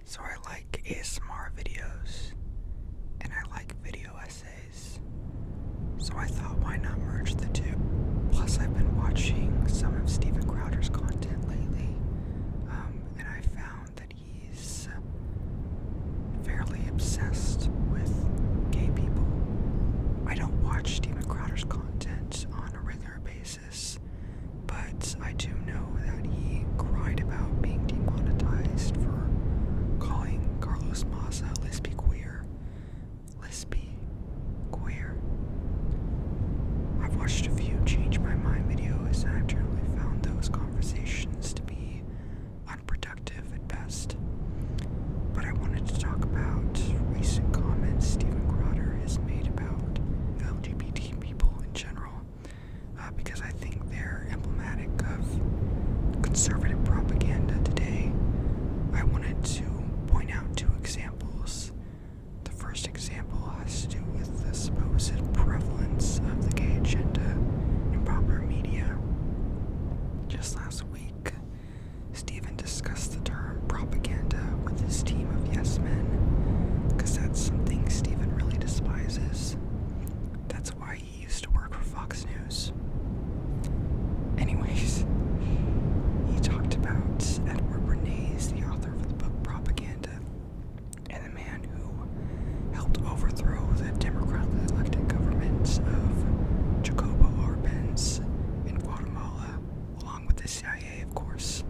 So I like ASMR videos, and I like video essays. So I thought, why not merge the two? Plus, I've been watching some of Steven Crowder's content lately, and I found that he's fairly obsessed with gay people. I don't watch Steven Crowder's content on a regular basis, but I do know that he cried about being demonetized for calling Carlos Maza lesbi queer. I've watched a few change my mind videos, and I've generally found those conversations to be unproductive at best. But I wanted to talk about recent comments Steven Crowder has made about LGBT people in general, because I think they're emblematic of conservative propaganda today. I wanted to point out two examples. The first example has to do with the supposed prevalence of the gay agenda in popular media. Just last week, Steven discussed the term propaganda with his team of yes men, because that's something Steven really despises. That's why he used to work for Fox News. Anyways, he talked about Edward Bernays, the author of the book Propaganda, and the man who helped overthrow the democratically elected government of Jacobo Arbenz in Guatemala, along with the CIA, of course.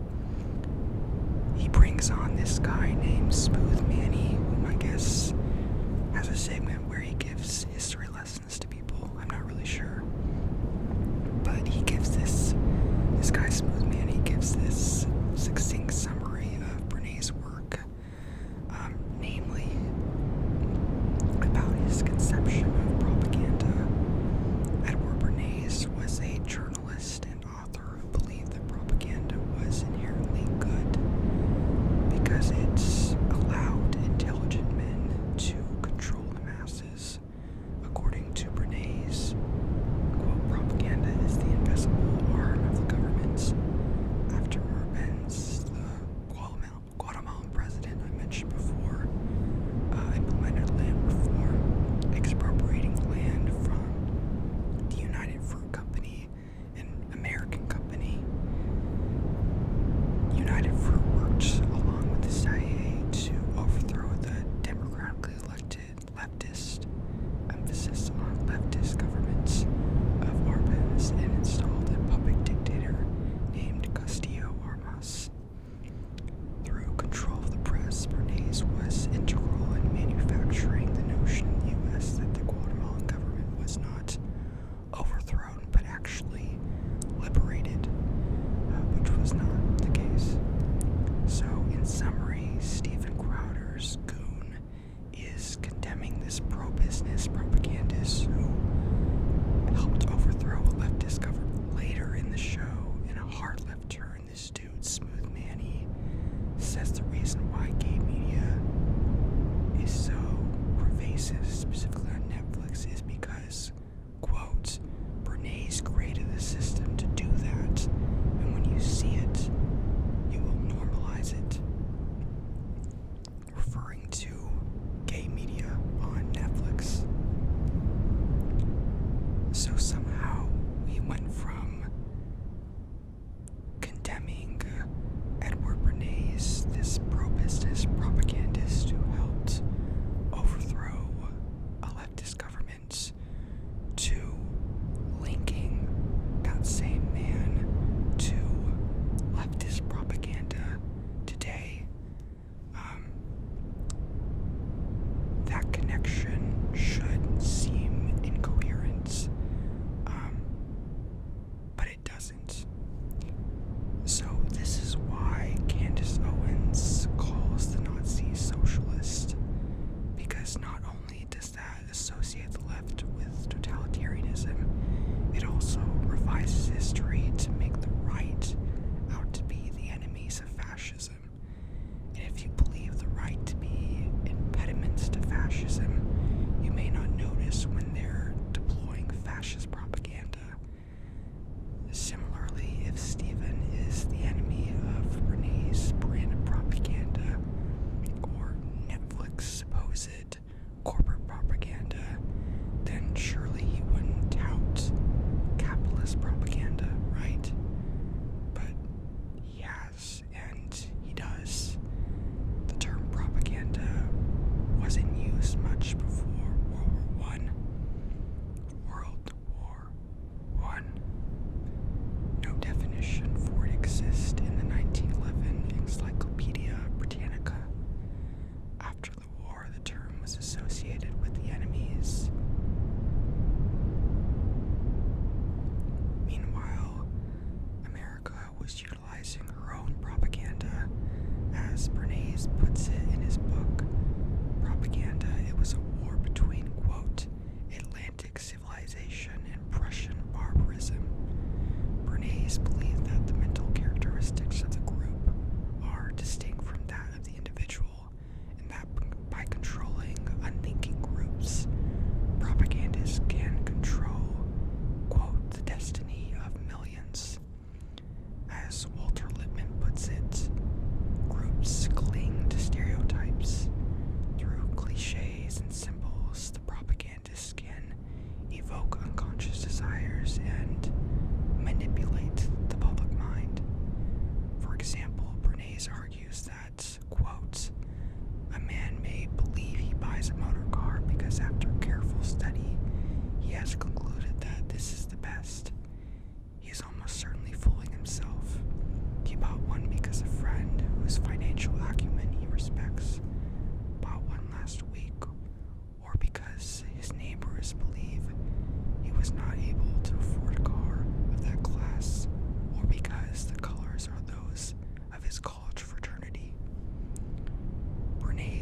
He brings on this guy named Smooth Manny, whom I guess has a segment where he gives history lessons to people. I'm not really sure. But he gives this guy Smooth Manny gives this succinct summary of Bernays' work, namely about his conception of propaganda. Edward Bernays was a journalist and author who believed that propaganda was inherently good because it allowed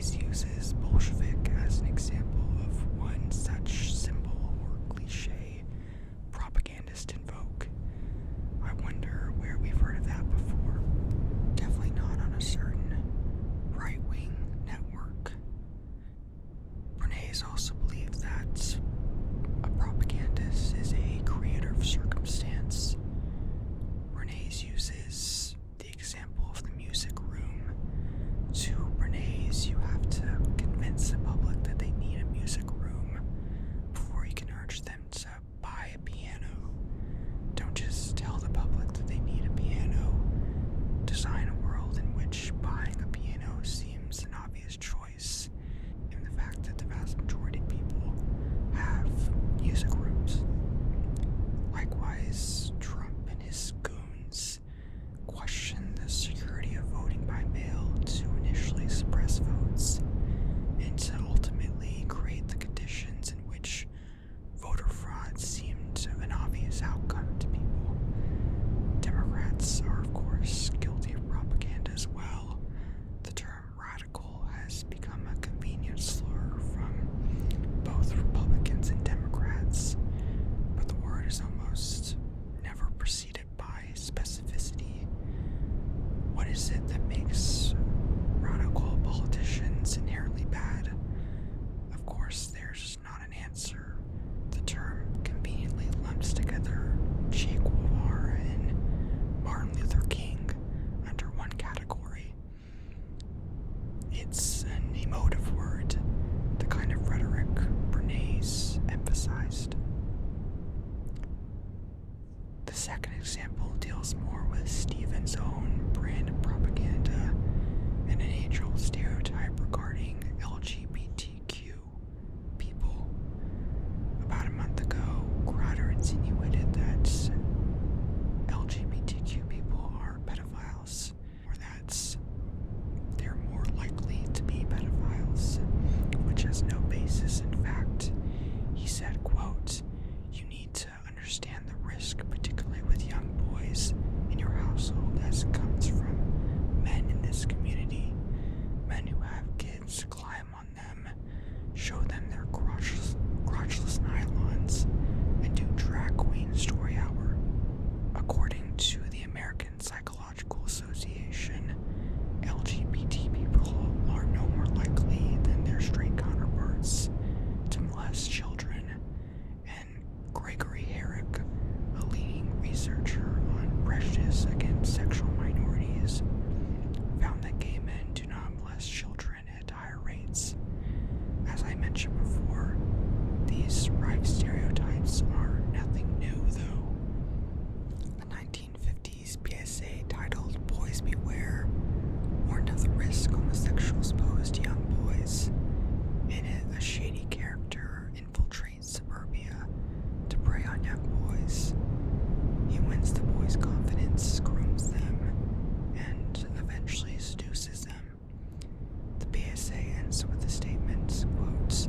Bernays uses Bolshevik as an example of one such symbol or cliche propagandist in vogue. I wonder where we've heard of that before. Definitely not on a certain right-wing network. Bernays also believed that a propagandist is a creator of circumstance. Bernays uses the example of the music room. To Bernays, you have to convince the public that they need a music room before you can urge them to buy a piano. Don't just tell the public that they need a piano. Design a world in which buying a piano seems an obvious choice, given the fact that the vast majority of people have music rooms. Likewise, Trump and his goons questioned the security of voting by mail to initially suppress votes and to ultimately create the conditions in which voter fraud seemed an obvious outcome to people. Democrats are, of course, guilty of propaganda as well. The term radical has become a convenient slur from both Republicans and Democrats, but the word is almost never preceded by specificity. What is it that makes radical politicians inherently bad? Of course, there's not an answer. The term conveniently lumps together Che Guevara and Martin Luther King under one category. It's an emotive word, the kind of rhetoric Bernays emphasized. The second example deals more with Stephen's own brand of propaganda and an age-old stereotype regarding LGBTQ people. About a month ago, Crowder insinuated that LGBTQ people are pedophiles, or that they're more likely to be pedophiles, which has no basis in fact. He said, quote, "You need to understand the risk, particularly with young boys in your household, as it comes from men in this community. Men who have kids climb on them, show them their crotchless nylons, and do drag queen story hour. According to the American Psychological Association, LGBT people are no more likely than their straight counterparts to molest children." And Gregory Herrick, a leading researcher on prejudice against sexual minorities, found that gay men do not molest children at higher rates. As I mentioned before, these rife stereotypes are nothing new, though. A 1950s PSA titled "Boys Beware" warned of the risk homosexuals pose to young boys. In it, a shady character infiltrates suburbia to prey on young boys. He wins the boys' confidence, grooms them, and eventually seduces them. The PSA ends with the statement, quote,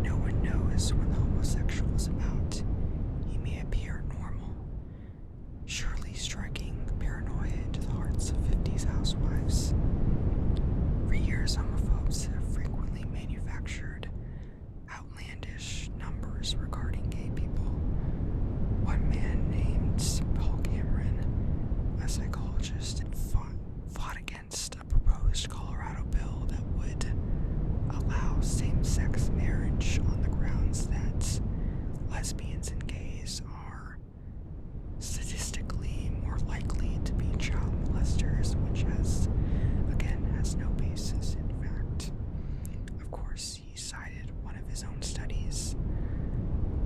"No one knows when the homosexual is about. He may appear normal," surely striking paranoia into the hearts of 50s housewives. For years, homophobes have frequently manufactured outlandish numbers regarding gay people. One man named Paul Cameron, a psychologist, fought against a proposed Colorado bill that would allow same-sex marriage on the grounds that lesbians and gays are statistically more likely to be child molesters, which has no basis in fact. Of course, he cited one of his own studies.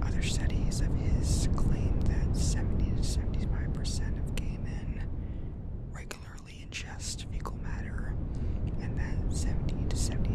Other studies of his claim that 70 to 75% of gay men regularly ingest fecal matter, and that 70 to 75%